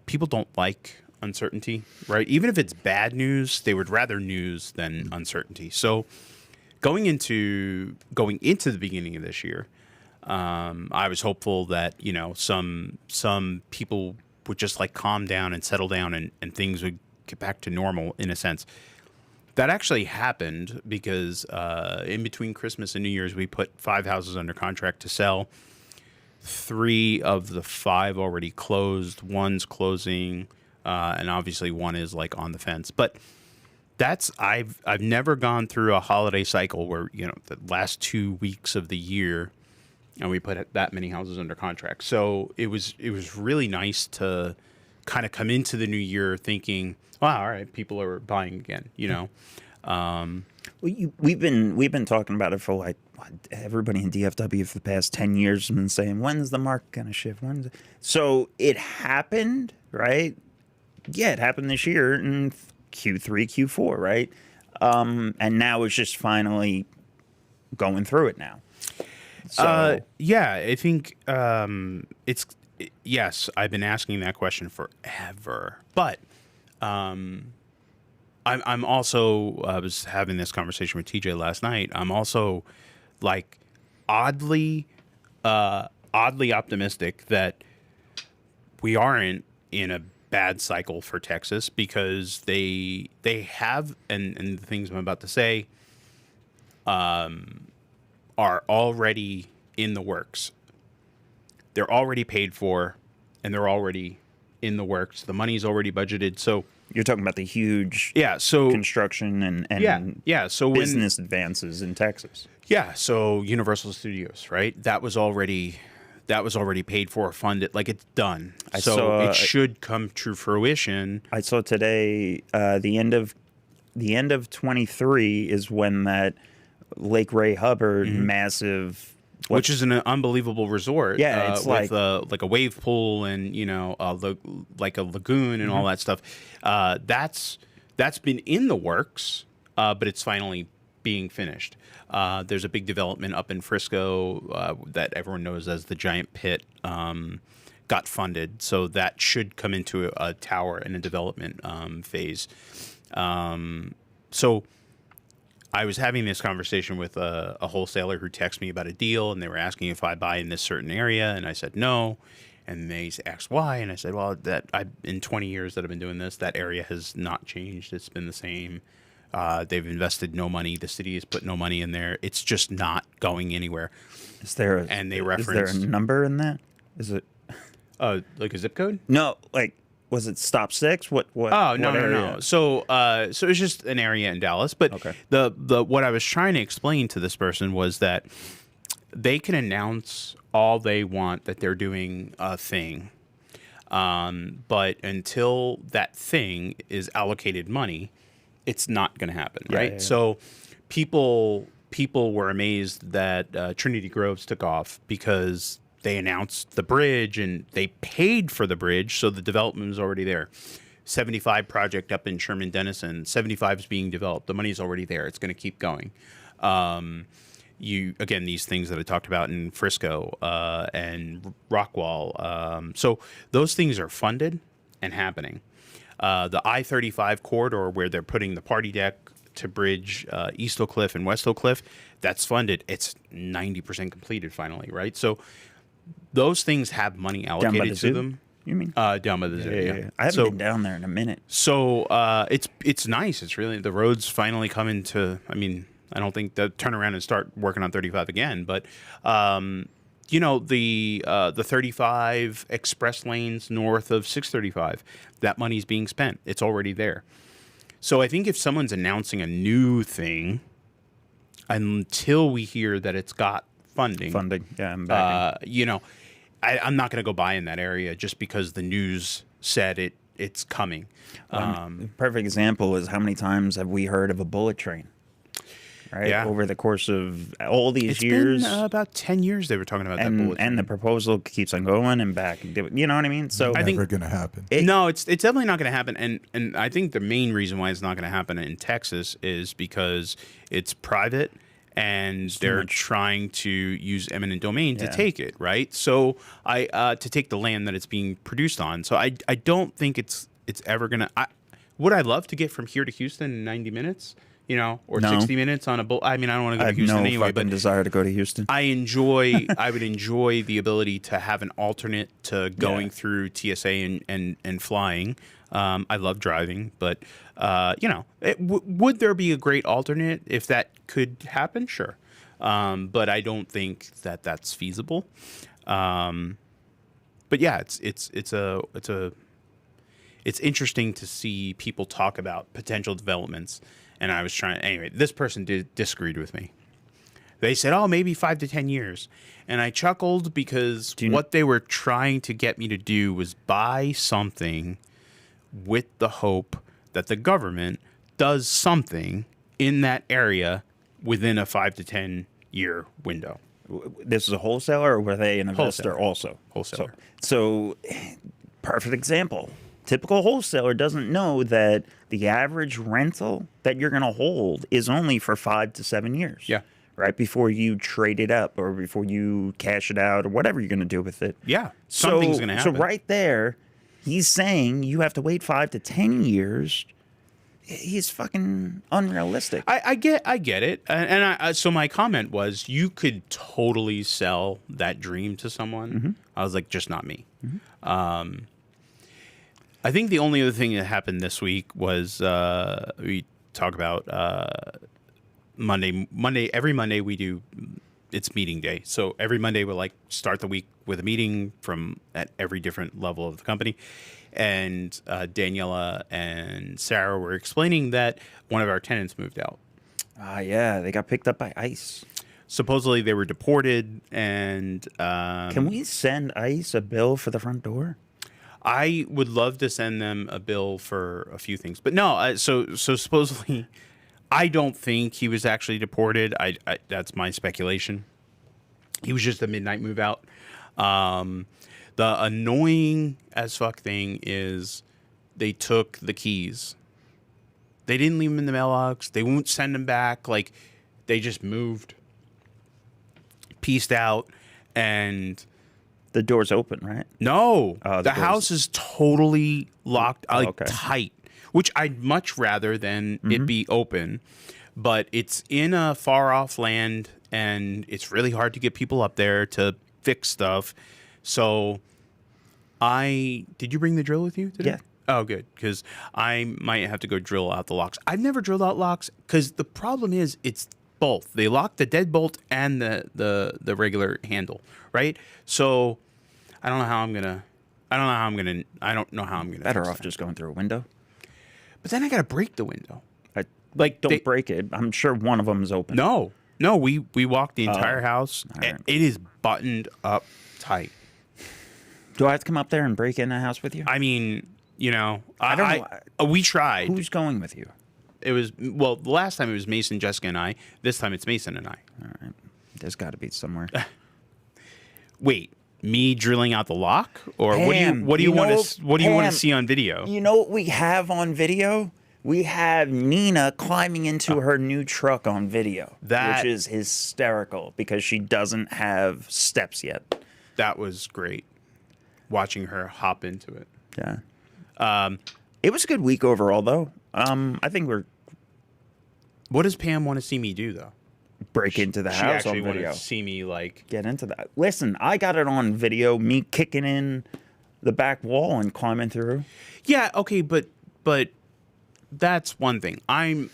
people don't like uncertainty, right? Even if it's bad news, they would rather news than uncertainty. So going into the beginning of this year, I was hopeful that some people would just like calm down and settle down, and things would get back to normal in a sense. That actually happened because in between Christmas and New Year's, we put 5 houses under contract to sell. 3 of the 5 already closed. 1's closing, and obviously 1 is like on the fence. But I've never gone through a holiday cycle where the last 2 weeks of the year, and we put that many houses under contract. So it was really nice to kind of come into the new year thinking, wow, all right, people are buying again, Well, we've been talking about it for like everybody in DFW for the past 10 years has been saying, when's the market gonna shift? So it happened, right? Yeah, it happened this year in Q3, Q4, right? And now it's just finally going through it now. So yeah, I think yes, I've been asking that question forever, but I'm also, I was having this conversation with TJ last night. I'm also like oddly optimistic that we aren't in a bad cycle for Texas, because they have, and the things I'm about to say are already in the works. They're already paid for, and they're already in the works. The money's already budgeted. So you're talking about the huge construction and so business advances in Texas. Yeah, so Universal Studios, right? That was already paid for, funded, like it's done. So it should come to fruition. I saw today the end of 23 is when that Lake Ray Hubbard massive, which is an unbelievable resort. Yeah, it's with like a wave pool and like a lagoon and all that stuff. That's been in the works, but it's finally being finished. There's a big development up in Frisco that everyone knows as the Giant Pit. Got funded, so that should come into a tower and a development phase. So I was having this conversation with a wholesaler who texted me about a deal, and they were asking if I buy in this certain area, and I said no. And they asked why, and I said, well, in 20 years that I've been doing this, that area has not changed. It's been the same. They've invested no money. The city has put no money in there. It's just not going anywhere. Is there a number in that? Is it like a zip code? No, like, was it stop 6? What? Oh, no. So it's just an area in Dallas. But okay. the what I was trying to explain to this person was that they can announce all they want that they're doing a thing, but until that thing is allocated money, it's not going to happen, right? Yeah. So people were amazed that Trinity Groves took off because they announced the bridge and they paid for the bridge, so the development was already there. 75 project up in Sherman Denison, 75 is being developed. The money's already there. It's going to keep going. Again, these things that I talked about in Frisco and Rockwall. So those things are funded and happening. The I-35 corridor, where they're putting the party deck to bridge East Oak Cliff and West Oak Cliff, that's funded. It's 90% completed finally, right? So those things have money allocated to them. You mean down by the zoo? Yeah. I haven't been down there in a minute. So it's nice. It's really, the roads finally come into. I mean, I don't think they'll turn around and start working on 35 again, but the 35 express lanes north of 635, that money's being spent. It's already there. So I think if someone's announcing a new thing, until we hear that it's got funding, yeah, I'm backing. I'm not going to go buy in that area just because the news said it's coming. The perfect example is how many times have we heard of a bullet train? Right, yeah. Over the course of all these it's years, been, about 10 years they were talking about that bullet train. And the proposal keeps on going and back. You know what I mean? So I think never going to happen. No, it's definitely not going to happen. And I think the main reason why it's not going to happen in Texas is because it's private and too they're much. trying to use eminent domain to Yeah. take it, right? So to take the land that it's being produced on. So I don't think it's ever gonna. Would I love to get from here to Houston in 90 minutes? Or No. 60 minutes on a boat. I mean, I don't want to go I to have Houston no anyway, fucking but desire to go to Houston. I would enjoy the ability to have an alternate to going through TSA and flying. I love driving, but would there be a great alternate if that could happen? Sure, but I don't think that that's feasible. But yeah, it's interesting to see people talk about potential developments. And I was anyway, this person disagreed with me. They said, oh, maybe 5 to 10 years. And I chuckled because what they were trying to get me to do was buy something with the hope that the government does something in that area within a 5 to 10 year window. This is a wholesaler, or were they an investor Wholesaler. also? Wholesaler. So, perfect example. Typical wholesaler doesn't know that the average rental that you're going to hold is only for 5 to 7 years. Yeah. Right before you trade it up or before you cash it out or whatever you're going to do with it. Yeah. Something's going to happen. So right there, he's saying you have to wait 5 to 10 years. He's fucking unrealistic. I get it, and so my comment was, you could totally sell that dream to someone. Mm-hmm. I was like, just not me. Mm-hmm. I think the only other thing that happened this week was we talk about Monday. Every Monday we do, it's meeting day. So every Monday we'll start the week with a meeting at every different level of the company. And Daniela and Sarah were explaining that one of our tenants moved out. Yeah, they got picked up by ICE. Supposedly they were deported, and Can we send ICE a bill for the front door? I would love to send them a bill for a few things, but no. So supposedly, I don't think he was actually deported. That's my speculation. He was just a midnight move out. The annoying as fuck thing is they took the keys. They didn't leave them in the mailbox. They won't send them back. They just moved, pieced out, and The door's open, right? no, Oh, the door's- house is totally locked, okay. tight, which I'd much rather than it be open. But it's in a far off land, and it's really hard to get people up there to fix stuff. So did you bring the drill with you today? Yeah. Oh, good, because I might have to go drill out the locks. I've never drilled out locks because the problem is it's both. They lock the deadbolt and the regular handle, right? So I don't know how I'm gonna. I don't know how I'm gonna. Better fix off that. just going through a window. But then I gotta break the window. Don't break it. I'm sure one of them is open. No, we walked the entire house. right. It is buttoned up tight. Do I have to come up there and break in the house with you? I mean, I don't know. we tried. Who's going with you? It was the last time it was Mason, Jessica, and I. This time it's Mason and I. All right. There's got to be somewhere. Wait, me drilling out the lock, or Pam, what do you want know- to what do you want Pam, to see on video? You know what we have on video? We have Nina climbing into her new truck on video, That- which is hysterical because she doesn't have steps yet. That was great. Watching her hop into it. Yeah. It was a good week overall, though. I think we're What does Pam want to see me do, though? break into the She house actually on wanted video. to see me Get into that. Listen, I got it on video. Me kicking in the back wall and climbing through. Yeah, okay, but that's one thing. I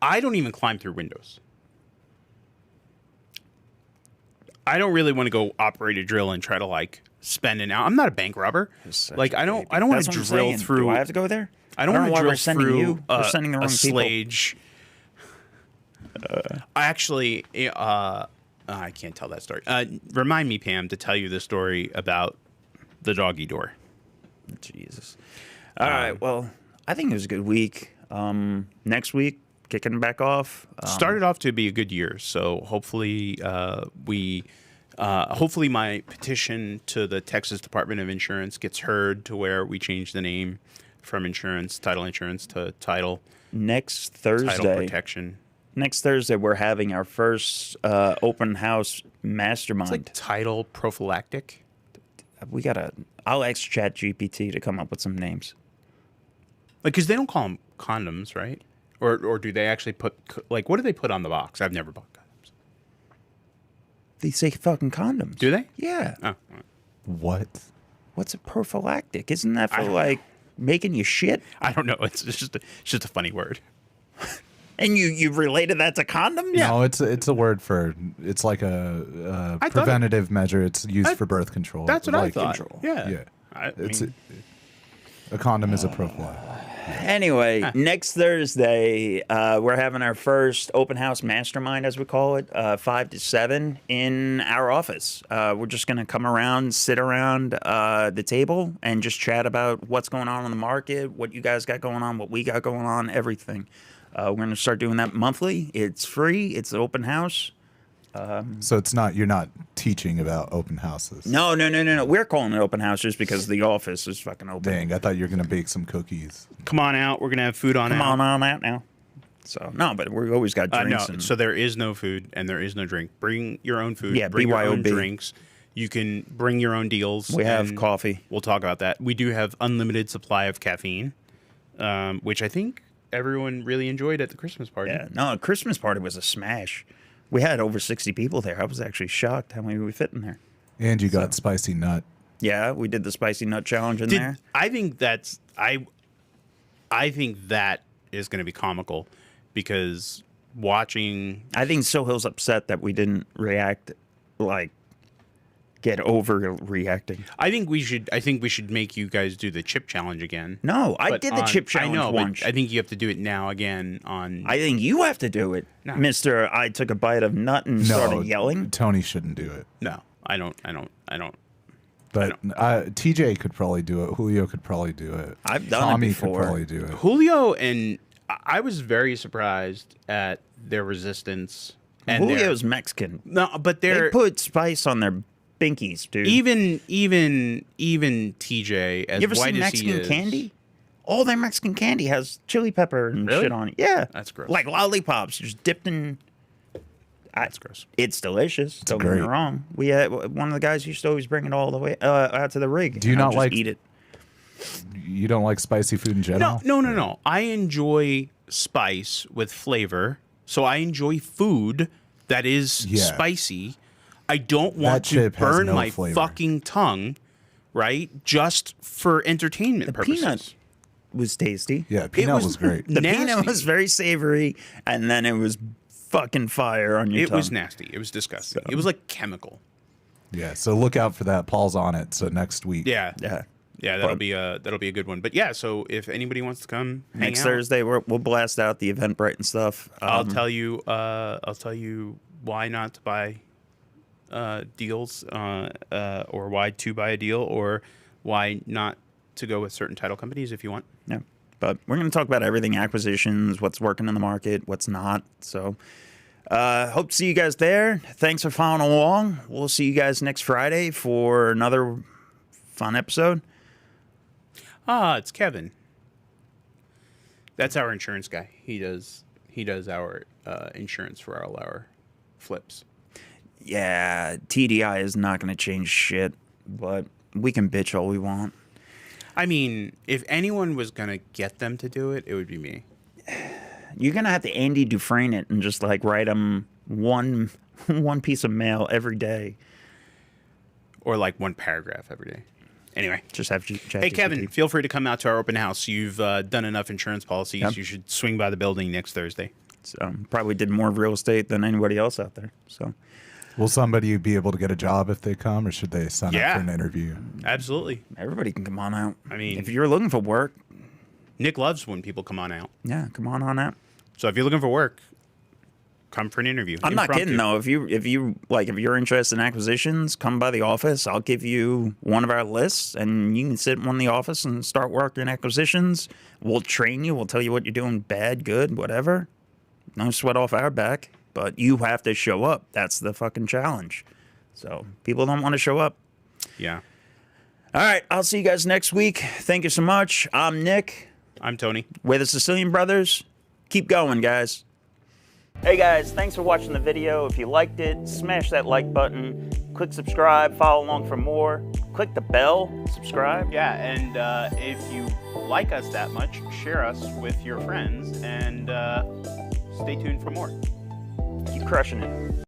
don't even climb through windows. I don't really want to go operate a drill and try to spend an hour. I'm not a bank robber. I don't want That's to what I'm drill saying. through. Do I have to go there? I don't know want to why drill we're sending through you. We're sending the wrong a people. slage. I actually, I can't tell that story. Remind me, Pam, to tell you the story about the doggy door. Jesus. All right. Well, I think it was a good week. Next week, kicking back off. Started off to be a good year, so hopefully hopefully my petition to the Texas Department of Insurance gets heard to where we change the name from title insurance to title Next title Thursday, protection. next Thursday we're having our first open house mastermind. It's like title prophylactic. I'll ask Chat GPT to come up with some names. Like, because they don't call them condoms, right? Or do they actually put, like, what do they put on the box? I've never bought condoms. They say fucking condoms. Do they? Yeah. Oh, all right. What? What's a prophylactic? Isn't that for I don't like making you shit? I don't know. It's just a funny word. And you related that to condoms? Yeah. No, it's a word for, it's like a I thought preventative measure. It's used for birth control. That's what I like, thought. control. Yeah. Yeah. I It's mean, a condom is a prophylactic. Anyway, next Thursday, we're having our first open house mastermind, as we call it, 5 to 7 in our office. We're just going to come around, sit around the table, and just chat about what's going on in the market, what you guys got going on, what we got going on, everything. We're going to start doing that monthly. It's free. It's an open house. So you're not teaching about open houses. No. We're calling it open house just because the office is fucking open. Dang, I thought you were gonna bake some cookies. come on out. We're gonna have food on. Come out. on out now. So no, but we always got No, drinks. so there is no food and there is no drink. Bring your own food. Yeah, bring your own BYOB. drinks. You can bring your own deals. We have and coffee. We'll talk about that. We do have unlimited supply of caffeine, which I think everyone really enjoyed at the Christmas party. Yeah, no, Christmas party was a smash. We had over 60 people there. I was actually shocked how many we fit in there. And you got spicy nut. Yeah, we did the spicy nut challenge in Did- there. I think that's I think that is going to be comical because watching. I think Sohill's upset that we didn't react, like, get overreacting. I think we should make you guys do the chip challenge again. No, I But did the chip challenge I know, once. but I think you have to do it now again on. I think you have to do it, No. Mister. I took a bite of nut and No, started yelling. Tony shouldn't do it. No, I don't. But TJ could probably do it. Julio could probably do it. I've done it Tommy before. could probably do it. Julio and I was very surprised at their resistance. And Julio's Mexican. no, but They they're put spice on their binkies, dude. even TJ as You ever white seen as he Mexican is, candy? All their Mexican candy has chili pepper and Really? shit on it. Yeah, That's gross. Like lollipops, just dipped in. That's gross. It's delicious. Don't get me great. wrong. We had one of the guys used to always bring it all the way out to the rig. Do you and I'll not just like- eat it? You don't like spicy food in general? No. I enjoy spice with flavor, so I enjoy food that is Yeah. spicy. I don't want to chip has burn no my flavor. fucking tongue, right? Just for entertainment purposes. Peanut was tasty. Yeah, peanut was great. The peanut nasty. was very savory, and then it was fucking fire on your It tongue. was nasty. It was disgusting. It was like chemical. Yeah, so look out for that. Paul's on it. So next week. Yeah. Yeah. Yeah, that'll be a good one. But yeah, so if anybody wants to come hang Next out, Thursday, we'll blast out the Eventbrite and stuff. I'll tell you why not to buy deals, or why to buy a deal, or why not to go with certain title companies if you want. Yeah. But we're going to talk about everything acquisitions, what's working in the market, what's not. So hope to see you guys there. Thanks for following along. We'll see you guys next Friday for another fun episode. Ah, it's Kevin. That's our insurance guy. He does our insurance for all our flips. Yeah, TDI is not going to change shit, but we can bitch all we want. I mean, if anyone was gonna get them to do it, it would be me. You're going to have to Andy Dufresne it and just like write them one piece of mail every day. Or like one paragraph every day. Anyway. Just have Hey, Kevin, feel free to come out to our open house. You've done enough insurance policies. Yep. You should swing by the building next Thursday. So probably did more real estate than anybody else out there. So Will somebody be able to get a job if they come, or should they sign Yeah. up for an interview? Absolutely. everybody can come on out. I mean- if you're looking for work, Nick loves when people come on out. yeah, come on out. So if you're looking for work, come for an interview. I'm not Impromptu. kidding though. If you're interested in acquisitions, come by the office. I'll give you one of our lists, and you can sit in one of the office and start working acquisitions. We'll train you. We'll tell you what you're doing, bad, good, whatever. No sweat off our back, but you have to show up. That's the fucking challenge. So people don't want to show up. Yeah. All right, I'll see you guys next week. Thank you so much. I'm Nick. I'm Tony. We're the Sicilian Brothers. Keep going, guys. Hey guys, thanks for watching the video. If you liked it, smash that like button, click subscribe, follow along for more, click the bell, subscribe. Yeah, and if you like us that much, share us with your friends, and stay tuned for more. Keep crushing it.